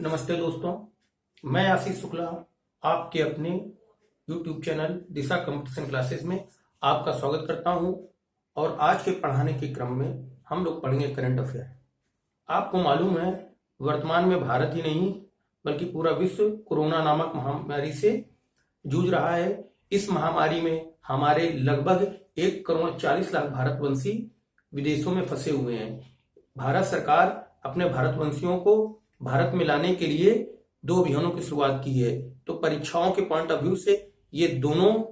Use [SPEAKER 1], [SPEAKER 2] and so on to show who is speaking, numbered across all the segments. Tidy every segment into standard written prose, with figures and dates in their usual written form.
[SPEAKER 1] नमस्ते दोस्तों, मैं आशीष शुक्ला आपके अपने YouTube चैनल दिशा कंपटीशन क्लासेस में आपका स्वागत करता हूं। और आज के पढ़ाने के क्रम में हम लोग पढ़ेंगे करंट अफेयर। आपको मालूम है, वर्तमान में भारत ही नहीं बल्कि पूरा विश्व कोरोना नामक महामारी से जूझ रहा है। इस महामारी में हमारे लगभग 1,40,00,000 भारतवंशी विदेशों में फंसे हुए हैं। भारत सरकार अपने भारतवंशियों को भारत में लाने के लिए 2 अभियानों की शुरुआत की है। तो परीक्षाओं के पॉइंट ऑफ व्यू से ये दोनों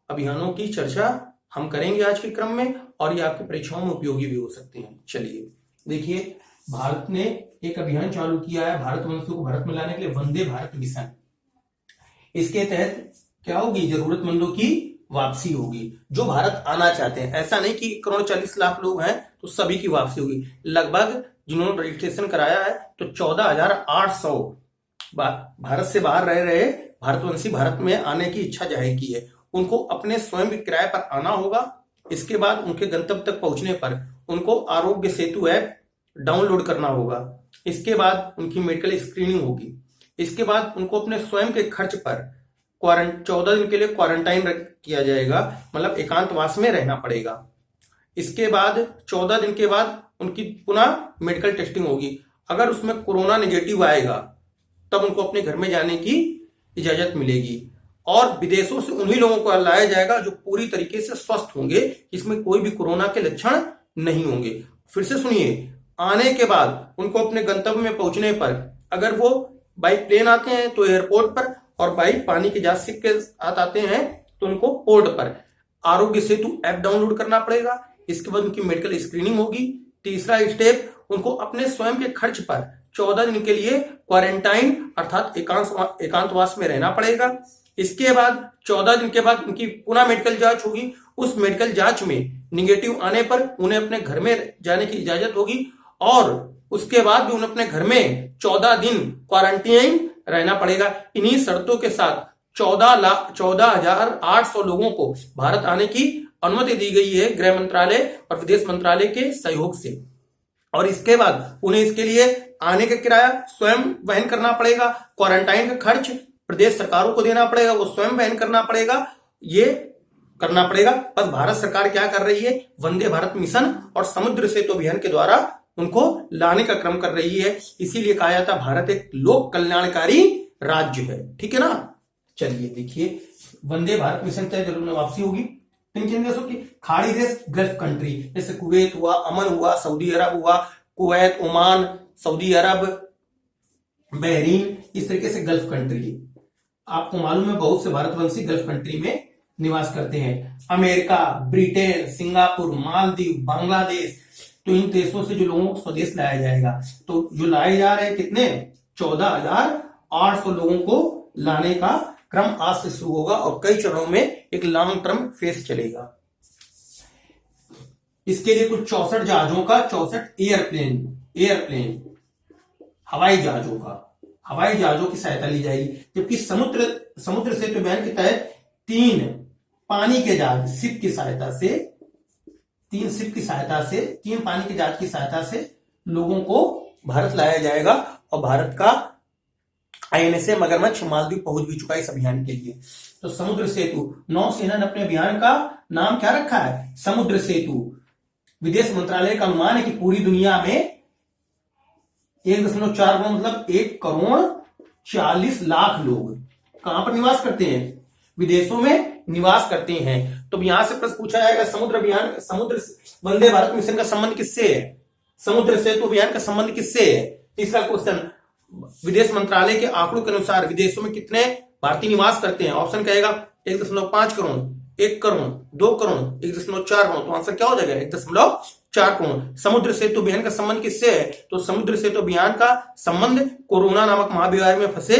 [SPEAKER 1] अभियानों की चर्चा हम करेंगे आज के क्रम में, और ये आपकी परीक्षाओं में उपयोगी भी हो सकते हैं। चलिए देखिए, भारत ने एक अभियान चालू किया है भारतवंशियों को भारत में लाने के लिए, वंदे भारत मिशन। इसके तहत क्या होगी? जरूरतमंदों की वापसी होगी जो भारत आना चाहते हैं। ऐसा नहीं कि 1,40,00,000 लोग हैं तो सभी की वापसी होगी। लगभग जिन्होंने रजिस्ट्रेशन कराया है तो 14,800 भारत से बाहर रह रहे भारतवंशी भारत में आने की इच्छा जाहिर की है। उनको अपने स्वयं के किराए पर आना होगा। इसके बाद उनके गंतव्य तक पहुंचने पर उनको आरोग्य सेतु ऐप डाउनलोड करना होगा। इसके बाद उनकी मेडिकल स्क्रीनिंग होगी। इसके बाद उनको अपने स्वयं के खर्च पर 14 दिन के लिए क्वारंटाइन किया जाएगा, मतलब एकांतवास में रहना पड़ेगा। इसके बाद 14 दिन के बाद उनकी पुनः मेडिकल टेस्टिंग होगी। अगर उसमें कोरोना नेगेटिव आएगा तब उनको अपने घर में जाने की इजाजत मिलेगी। और विदेशों से उन्हीं लोगों को लाया जाएगा जो पूरी तरीके से स्वस्थ होंगे, इसमें कोई भी कोरोना के लक्षण नहीं होंगे। फिर से सुनिए, आने के बाद उनको अपने गंतव्य में पहुंचने पर अगर वो बाई प्लेन आते हैं तो एयरपोर्ट पर, और बाई पानी के जहाज के साथ आते हैं तो उनको पोर्ट पर आरोग्य सेतु ऐप डाउनलोड करना पड़ेगा। इसके बाद उनकी मेडिकल स्क्रीनिंग होगी। तीसरा स्टेप, उनको अपने स्वयं के खर्च पर 14 दिन के लिए क्वारंटाइन अर्थात एकांतवास में रहना पड़ेगा। इसके बाद 14 दिन के बाद उनकी पुनः मेडिकल जांच होगी। उस मेडिकल जांच में निगेटिव आने पर उन्हें अपने घर में जाने की इजाजत होगी, और उसके बाद भी उन्हें अपने घर में 14 दिन क्वारंटाइन रहना पड़ेगा। इन्हीं शर्तों के साथ 14,800 लोगों को भारत आने की अनुमति दी गई है गृह मंत्रालय और विदेश मंत्रालय के सहयोग से। और इसके बाद उन्हें इसके लिए आने का किराया स्वयं वहन करना पड़ेगा। क्वारंटाइन का खर्च प्रदेश सरकारों को देना पड़ेगा, वो स्वयं वहन करना पड़ेगा। ये करना पड़ेगा। बस भारत सरकार क्या कर रही है? वंदे भारत मिशन और समुद्र सेतु अभियान के द्वारा उनको लाने का क्रम कर रही है। इसीलिए कहा जाता है भारत एक लोक कल्याणकारी राज्य है। ठीक है ना? चलिए देखिए, वंदे भारत मिशन तहत जरूर वापसी होगी किन देशों की? खाड़ी देश, गल्फ कंट्री, जैसे कुवैत हुआ, अमन हुआ, सऊदी अरब हुआ, कुवैत, ओमान, सऊदी अरब, बहरीन, इस तरीके से गल्फ कंट्री। आपको मालूम है बहुत से भारतवंशी गल्फ कंट्री में निवास करते हैं। America, Britain, Singapore, Maldives, Bangladesh, तो इन देशों से जो लोगों को स्वदेश लाया जाएगा, तो जो लाए जा रहे हैं कितने? 14,800 लोगों को लाने का क्रम आज से शुरू होगा और कई चरणों में एक लॉन्ग टर्म फेज चलेगा। इसके लिए कुल 64 जहाजों का 64 एयरप्लेन हवाई जहाजों की सहायता ली जाएगी। जबकि समुद्र सेतु अभियान के तहत 3 पानी के जहाज शिप की सहायता से 3 पानी के जहाज की सहायता से लोगों को भारत लाया जाएगा। और भारत का INS मगरमच्छ मालदीव पहुंच भी चुका है इस अभियान के लिए। तो समुद्र सेतु, नौसेना ने अपने अभियान का नाम क्या रखा है? समुद्र सेतु। विदेश मंत्रालय का अनुमान है कि पूरी दुनिया में 1.4 करोड़ मतलब 1,40,00,000 लोग कहां पर निवास करते हैं? विदेशों में निवास करते हैं। तो यहां से प्रश्न पूछा जाएगा, समुद्र वंदे भारत मिशन का संबंध किससे है? समुद्र सेतु अभियान का संबंध किससे है? तीसरा क्वेश्चन, विदेश मंत्रालय के आंकड़ों के अनुसार विदेशों में कितने भारतीय निवास करते हैं? ऑप्शन कहेगा 1.5 करोड़, 1 करोड़, 2 करोड़, 1.4 करोड़। तो आंसर क्या हो जाएगा? 1.4 करोड़। समुद्र सेतु अभियान का संबंध किससे है? तो समुद्र सेतु अभियान का संबंध कोरोना नामक महामारी में फंसे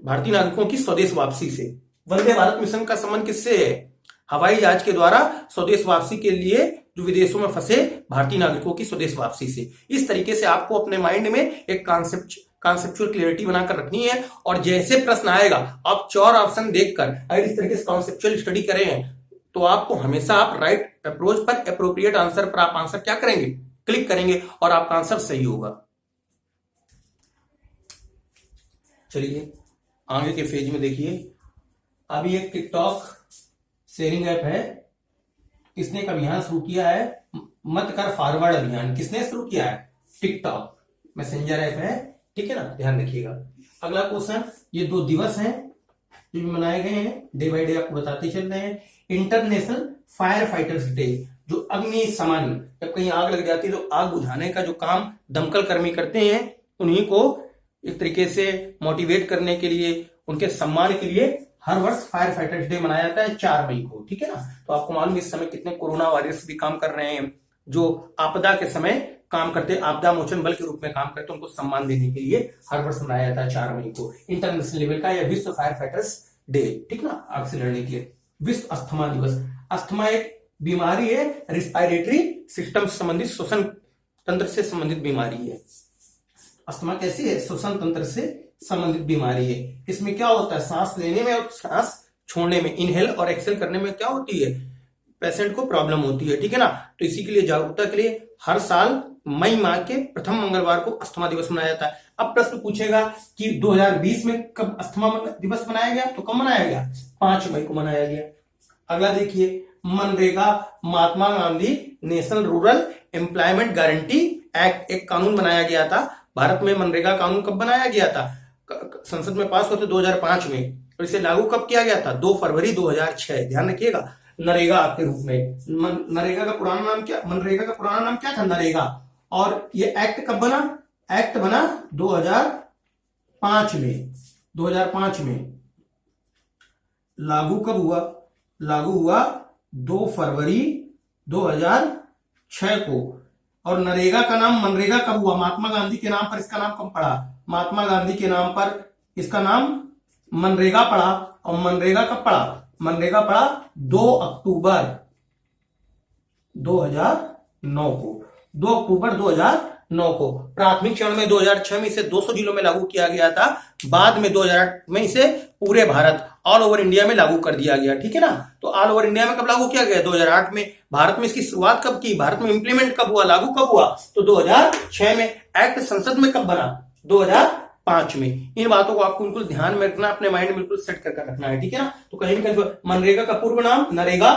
[SPEAKER 1] भारतीय नागरिकों की स्वदेश वापसी से। वंदे भारत मिशन का संबंध किससे है? हवाई जहाज के द्वारा स्वदेश वापसी के लिए जो विदेशों में फंसे भारतीय नागरिकों की स्वदेश वापसी से। इस तरीके से आपको अपने माइंड में एक कॉन्सेप्चुअल क्लियरिटी बनाकर रखनी है। और जैसे प्रश्न आएगा आप 4 ऑप्शन देखकर अगर इस तरीके से कॉन्सेप्चुअल स्टडी करें तो आपको हमेशा आप राइट अप्रोच पर एप्रोप्रिएट आंसर पर आप आंसर क्या करेंगे? क्लिक करेंगे और आपका आंसर सही होगा। चलिए आगे के फेज में देखिए, अभी एक टिकटॉक शेयरिंग ऐप है, किसने एक अभियान शुरू किया है, मत कर फॉरवर्ड अभियान। किसने शुरू किया है? टिकटॉक मैसेंजर ऐप है, ठीक है ना, ध्यान रखिएगा। अगला क्वेश्चन, ये 2 दिवस हैं जो भी मनाए गए हैं, डे बाय डे आपको बताते चल रहे हैं। इंटरनेशनल फायर फाइटर्स डे, जो अग्निशमन, जब कहीं आग लग जाती है तो आग बुझाने का जो काम दमकल कर्मी करते हैं, उन्हीं को एक तरीके से मोटिवेट करने के लिए, उनके सम्मान के लिए हर वर्ष फायर फाइटर्स डे मनाया जाता है 4 मई को, ठीक है ना। तो आपको मालूम इस समय कितने कोरोना वॉरियर्स भी काम कर रहे हैं, जो आपदा के समय काम करते, आपदा मोचन बल के रूप में काम करते, उनको सम्मान देने के लिए हर वर्ष मनाया जाता है 4 मई को, इंटरनेशनल लेवल का, या विश्व फायर फाइटर्स डे, ठीक ना, आग से लड़ने के लिए। विश्व अस्थमा दिवस, अस्थमा एक बीमारी है, रिस्पायरेटरी सिस्टम से संबंधित, श्वसन तंत्र से संबंधित बीमारी है। अस्थमा कैसी है? श्वसन तंत्र से संबंधित बीमारी है। इसमें क्या होता है? सांस लेने में और सांस छोड़ने में, इनहेल और एक्सेल करने में क्या होती है? पेशेंट को प्रॉब्लम होती है, ठीक है ना। तो इसी के लिए जागरूकता के लिए हर साल मई माह के प्रथम मंगलवार को अस्थमा दिवस मनाया जाता है। अब प्रश्न पूछेगा कि 2020 में कब अस्थमा दिवस मनाया गया? तो कब मनाया गया? 5 मई को मनाया गया। अगला देखिए, MNREGA, Mahatma Gandhi national rural employment guarantee act, एक कानून बनाया गया था भारत में। मनरेगा कानून कब बनाया गया था? संसद में पास होते 2005 में, और इसे लागू कब किया गया था? 2 फरवरी 2006। ध्यान रखिएगा, नरेगा के रूप में। नरेगा का पुराना नाम क्या? मनरेगा का पुराना नाम क्या था? नरेगा। और ये एक्ट कब बना? एक्ट बना 2005 में। 2005 में लागू कब हुआ? लागू हुआ 2 फरवरी 2006 को। और नरेगा का नाम मनरेगा कब हुआ? महात्मा गांधी के नाम पर इसका नाम कब पड़ा? महात्मा गांधी के नाम पर इसका नाम मनरेगा पड़ा। और मनरेगा कब पड़ा? मनरेगा पड़ा 2 अक्टूबर 2009 को। 2 अक्टूबर 2009 को। प्राथमिक चरण में 2006 में इसे 200 जिलों में लागू किया गया था। बाद में 2008 में इसे पूरे भारत, ऑल ओवर इंडिया में लागू कर दिया गया, ठीक है ना। तो ऑल ओवर इंडिया में कब लागू किया गया? 2008 में। भारत में इसकी शुरुआत कब की? भारत में इंप्लीमेंट कब हुआ, लागू कब हुआ? तो 2006 में। एक्ट संसद में कब बना? 2005 में। इन बातों को आपको बिल्कुल ध्यान में रखना, अपने माइंड में बिल्कुल सेट कर रखना है, ठीक है ना। तो कहीं ना कहीं मनरेगा का पूर्व नाम नरेगा,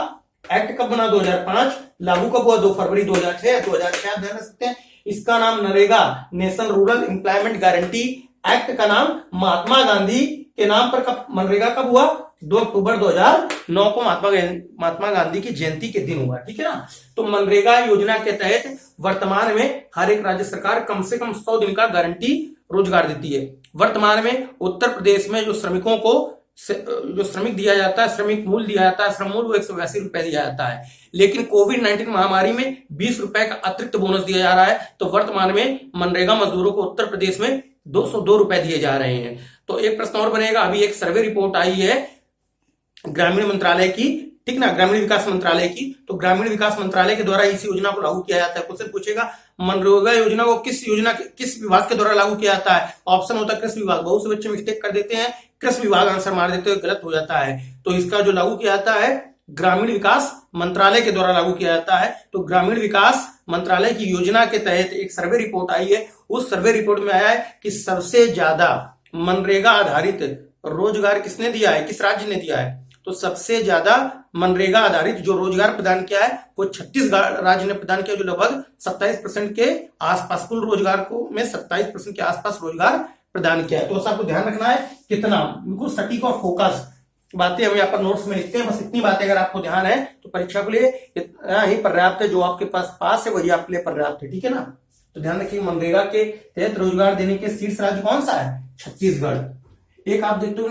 [SPEAKER 1] एक्ट कब बना? 2005, लागू कब हुआ? 2 फरवरी 2006। 2006 ध्यान रख सकते हैं। इसका नाम NREGA, national rural employment guarantee act का नाम महात्मा गांधी के नाम पर कब मनरेगा कब हुआ? 2 अक्टूबर 2009 को महात्मा गांधी की जयंती के दिन हुआ, ठीक है ना। तो मनरेगा योजना के तहत वर्तमान में हर एक राज्य सरकार कम से कम 100 दिन का गारंटी रोजगार देती है। वर्तमान में उत्तर प्रदेश में जो श्रमिकों को जो श्रमिक दिया जाता है, श्रमिक मूल्य दिया जाता है, श्रम मूल्य वो 182 रुपए दिया जाता है। लेकिन कोविड-19 महामारी में 20 रुपए का अतिरिक्त बोनस दिया जा रहा है। तो वर्तमान में मनरेगा मजदूरों को उत्तर प्रदेश में 202 रुपए दिए जा रहे हैं। तो एक प्रश्न और बनेगा, अभी एक सर्वे रिपोर्ट आई है ग्रामीण मंत्रालय की, ठीक ना, ग्रामीण विकास मंत्रालय की। तो ग्रामीण विकास मंत्रालय के द्वारा इस योजना को लागू किया जाता है। क्वेश्चन पूछेगा मनरेगा योजना को किस विभाग के द्वारा लागू किया जाता है? ऑप्शन होता है कृषि विभाग। बहुत से बच्चे मिस्टेक कर देते हैं, कृषि विभाग आंसर मार देते हैं, गलत हो जाता है। तो इसका जो लागू किया जाता है ग्रामीण विकास मंत्रालय के द्वारा लागू किया जाता है। तो ग्रामीण विकास मंत्रालय की योजना के तहत एक सर्वे रिपोर्ट आई है। उस सर्वे रिपोर्ट में आया है कि सबसे ज्यादा मनरेगा आधारित रोजगार किसने दिया है, किस राज्य ने दिया है? तो सबसे ज्यादा मनरेगा आधारित जो रोजगार प्रदान किया है वो छत्तीसगढ़ राज्य ने प्रदान किया, जो लगभग 27% के आसपास, कुल रोजगार को में 27% के आसपास रोजगार प्रदान किया है। तो आपको ध्यान रखना है कितना, बिल्कुल सटीक और फोकस बातें हम यहाँ पर नोट्स में लिखते हैं। बस इतनी बातें अगर आपको ध्यान है तो परीक्षा के लिए इतना ही पर्याप्त है। जो आपके पास है वही आपके लिए पर्याप्त है, ठीक है ना। तो ध्यान रखिए, मनरेगा के तहत रोजगार देने के शीर्ष राज्य कौन सा है? छत्तीसगढ़। एक आप देखते हो